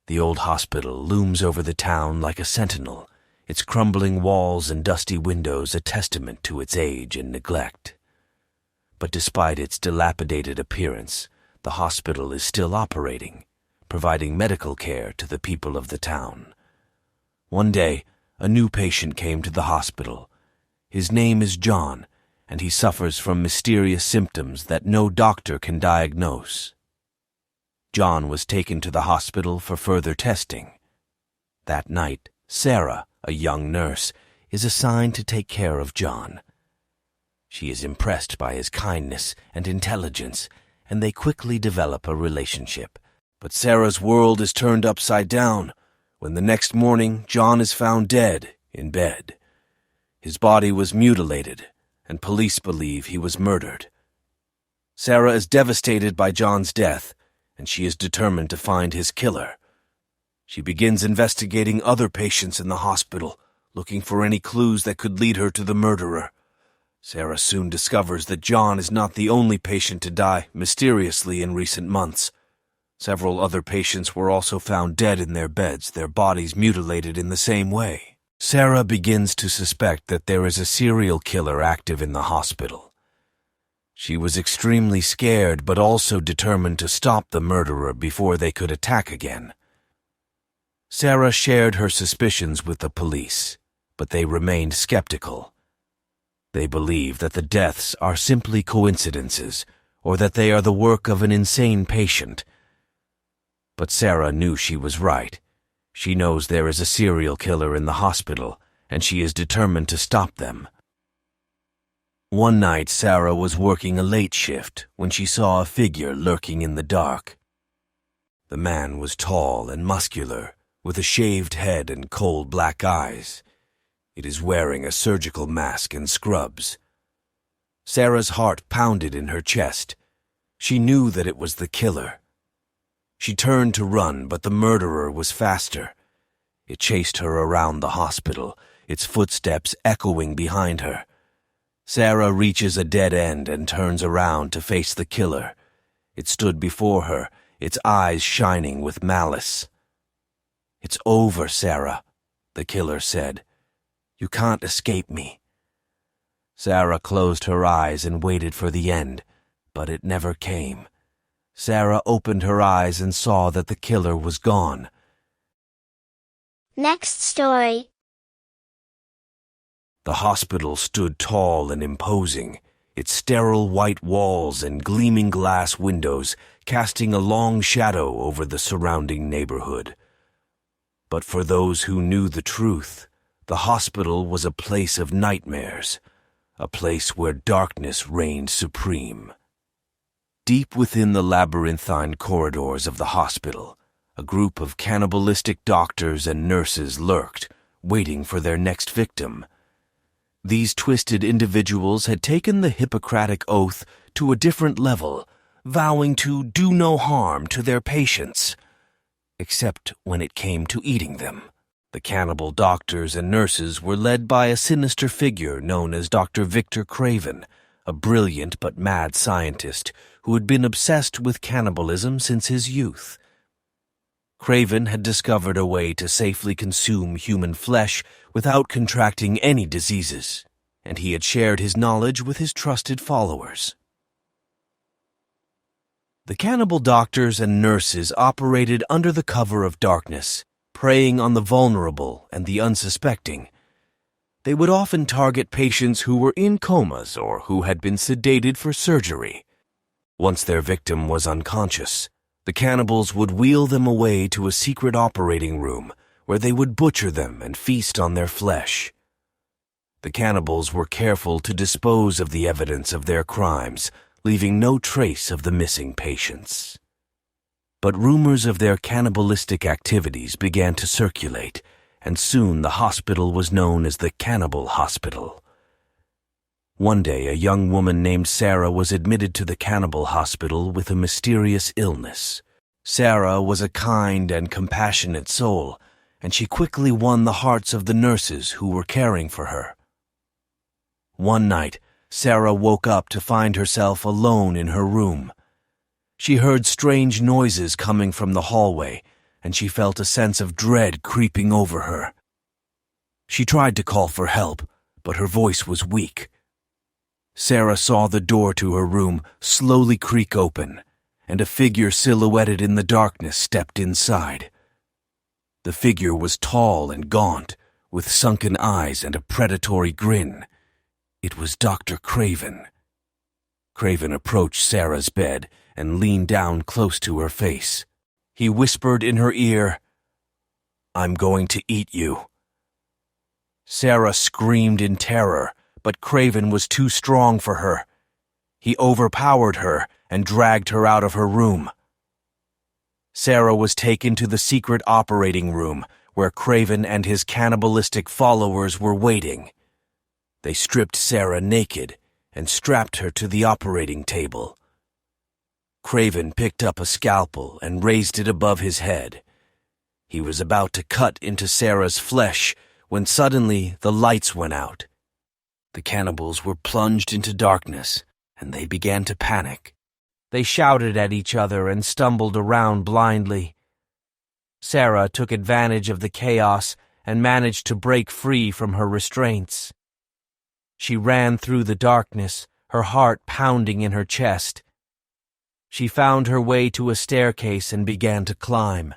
The old hospital looms over the town like a sentinel, its crumbling walls and dusty windows a testament to its age and neglect. But despite its dilapidated appearance, the hospital is still operating, providing medical care to the people of the town. One day, a new patient came to the hospital. His name is John, and he suffers from mysterious symptoms that no doctor can diagnose. John was taken to the hospital for further testing. That night, Sarah, a young nurse, is assigned to take care of John. She is impressed by his kindness and intelligence, and they quickly develop a relationship. But Sarah's world is turned upside down when the next morning John is found dead in bed. His body was mutilated, and police believe he was murdered. Sarah is devastated by John's death, and she is determined to find his killer. She begins investigating other patients in the hospital, looking for any clues that could lead her to the murderer. Sarah soon discovers that John is not the only patient to die mysteriously in recent months. Several other patients were also found dead in their beds, their bodies mutilated in the same way. Sarah begins to suspect that there is a serial killer active in the hospital. She was extremely scared but also determined to stop the murderer before they could attack again. Sarah shared her suspicions with the police, but they remained skeptical. They believe that the deaths are simply coincidences or that they are the work of an insane patient. But Sarah knew she was right. She knows there is a serial killer in the hospital, and she is determined to stop them. One night, Sarah was working a late shift when she saw a figure lurking in the dark. The man was tall and muscular, with a shaved head and cold black eyes. It is wearing a surgical mask and scrubs. Sarah's heart pounded in her chest. She knew that it was the killer. She turned to run, but the murderer was faster. It chased her around the hospital, its footsteps echoing behind her. Sarah reaches a dead end and turns around to face the killer. It stood before her, its eyes shining with malice. "It's over, Sarah," the killer said. "You can't escape me." Sarah closed her eyes and waited for the end, but it never came. Sarah opened her eyes and saw that the killer was gone. Next story. The hospital stood tall and imposing, its sterile white walls and gleaming glass windows casting a long shadow over the surrounding neighborhood. But for those who knew the truth, the hospital was a place of nightmares, a place where darkness reigned supreme. Deep within the labyrinthine corridors of the hospital, a group of cannibalistic doctors and nurses lurked, waiting for their next victim. These twisted individuals had taken the Hippocratic oath to a different level, vowing to do no harm to their patients, except when it came to eating them. The cannibal doctors and nurses were led by a sinister figure known as Dr. Victor Craven, a brilliant but mad scientist who had been obsessed with cannibalism since his youth. Craven had discovered a way to safely consume human flesh without contracting any diseases, and he had shared his knowledge with his trusted followers. The cannibal doctors and nurses operated under the cover of darkness, preying on the vulnerable and the unsuspecting. They would often target patients who were in comas or who had been sedated for surgery. Once their victim was unconscious, the cannibals would wheel them away to a secret operating room where they would butcher them and feast on their flesh. The cannibals were careful to dispose of the evidence of their crimes, leaving no trace of the missing patients. But rumors of their cannibalistic activities began to circulate, and soon the hospital was known as the Cannibal Hospital. One day, a young woman named Sarah was admitted to the Cannibal Hospital with a mysterious illness. Sarah was a kind and compassionate soul, and she quickly won the hearts of the nurses who were caring for her. One night, Sarah woke up to find herself alone in her room. She heard strange noises coming from the hallway, and she felt a sense of dread creeping over her. She tried to call for help, but her voice was weak. Sarah saw the door to her room slowly creak open, and a figure silhouetted in the darkness stepped inside. The figure was tall and gaunt, with sunken eyes and a predatory grin. It was Dr. Craven. Craven approached Sarah's bed and leaned down close to her face. He whispered in her ear, "I'm going to eat you." Sarah screamed in terror, but Craven was too strong for her. He overpowered her and dragged her out of her room. Sarah was taken to the secret operating room where Craven and his cannibalistic followers were waiting. They stripped Sarah naked and strapped her to the operating table. Craven picked up a scalpel and raised it above his head. He was about to cut into Sarah's flesh when suddenly the lights went out. The cannibals were plunged into darkness, and they began to panic. They shouted at each other and stumbled around blindly. Sarah took advantage of the chaos and managed to break free from her restraints. She ran through the darkness, her heart pounding in her chest. She found her way to a staircase and began to climb.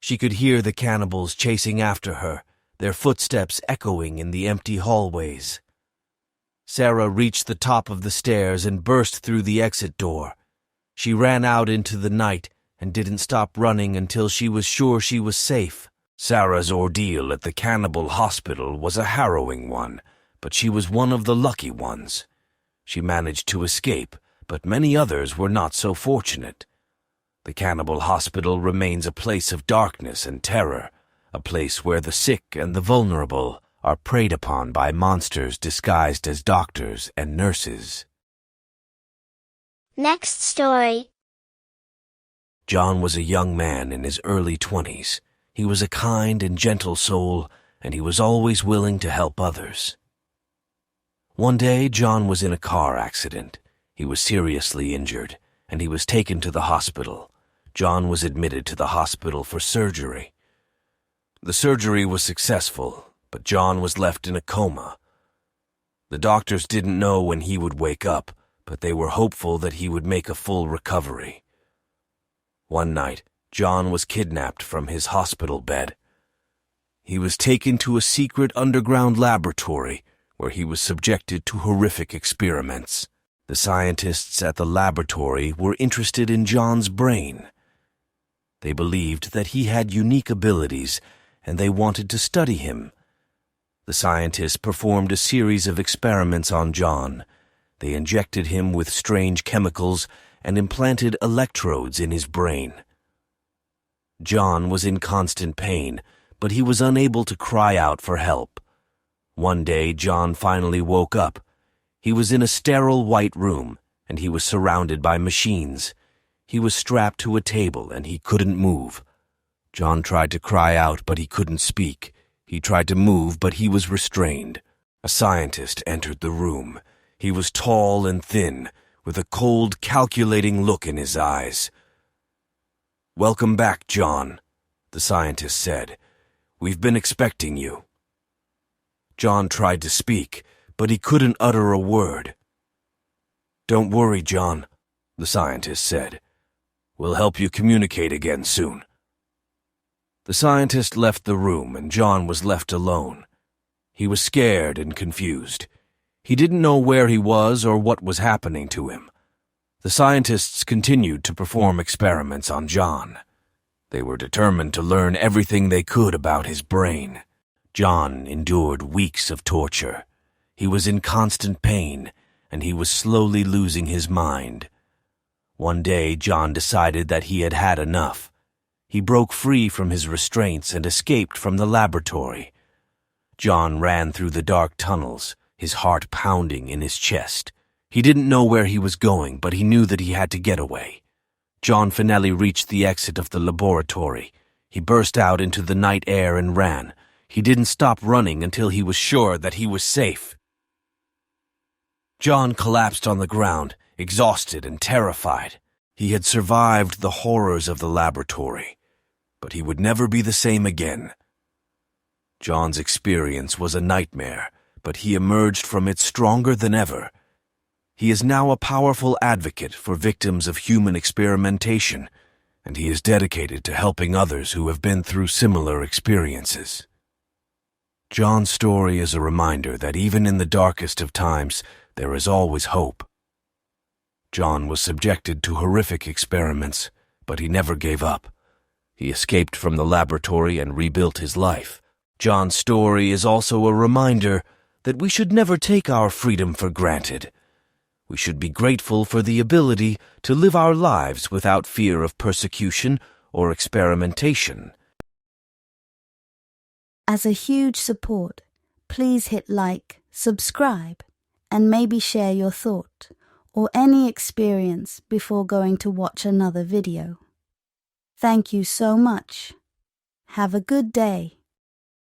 She could hear the cannibals chasing after her, their footsteps echoing in the empty hallways. Sarah reached the top of the stairs and burst through the exit door. She ran out into the night and didn't stop running until she was sure she was safe. Sarah's ordeal at the cannibal hospital was a harrowing one, but she was one of the lucky ones. She managed to escape, but many others were not so fortunate. The cannibal hospital remains a place of darkness and terror, a place where the sick and the vulnerable are preyed upon by monsters disguised as doctors and nurses. Next story. John was a young man in his early 20s. He was a kind and gentle soul, and he was always willing to help others. One day, John was in a car accident. He was seriously injured, and he was taken to the hospital. John was admitted to the hospital for surgery. The surgery was successful, but John was left in a coma. The doctors didn't know when he would wake up, but they were hopeful that he would make a full recovery. One night, John was kidnapped from his hospital bed. He was taken to a secret underground laboratory where he was subjected to horrific experiments. The scientists at the laboratory were interested in John's brain. They believed that he had unique abilities, and they wanted to study him. The scientists performed a series of experiments on John. They injected him with strange chemicals and implanted electrodes in his brain. John was in constant pain, but he was unable to cry out for help. One day, John finally woke up. He was in a sterile white room, and he was surrounded by machines. He was strapped to a table, and he couldn't move. John tried to cry out, but he couldn't speak. He tried to move, but he was restrained. A scientist entered the room. He was tall and thin, with a cold, calculating look in his eyes. "Welcome back, John," the scientist said. "We've been expecting you." John tried to speak, but he couldn't utter a word. "Don't worry, John," the scientist said. "We'll help you communicate again soon." The scientist left the room, and John was left alone. He was scared and confused. He didn't know where he was or what was happening to him. The scientists continued to perform experiments on John. They were determined to learn everything they could about his brain. John endured weeks of torture. He was in constant pain, and he was slowly losing his mind. One day, John decided that he had had enough. He broke free from his restraints and escaped from the laboratory. John ran through the dark tunnels, his heart pounding in his chest. He didn't know where he was going, but he knew that he had to get away. John finally reached the exit of the laboratory. He burst out into the night air and ran. He didn't stop running until he was sure that he was safe. John collapsed on the ground, exhausted and terrified. He had survived the horrors of the laboratory. but he would never be the same again. John's experience was a nightmare, but he emerged from it stronger than ever. He is now a powerful advocate for victims of human experimentation, and he is dedicated to helping others who have been through similar experiences. John's story is a reminder that even in the darkest of times, there is always hope. John was subjected to horrific experiments, but he never gave up. He escaped from the laboratory and rebuilt his life. John's story is also a reminder that we should never take our freedom for granted. We should be grateful for the ability to live our lives without fear of persecution or experimentation. As a huge support, please hit like, subscribe, and maybe share your thought or any experience before going to watch another video. Thank you so much. Have a good day.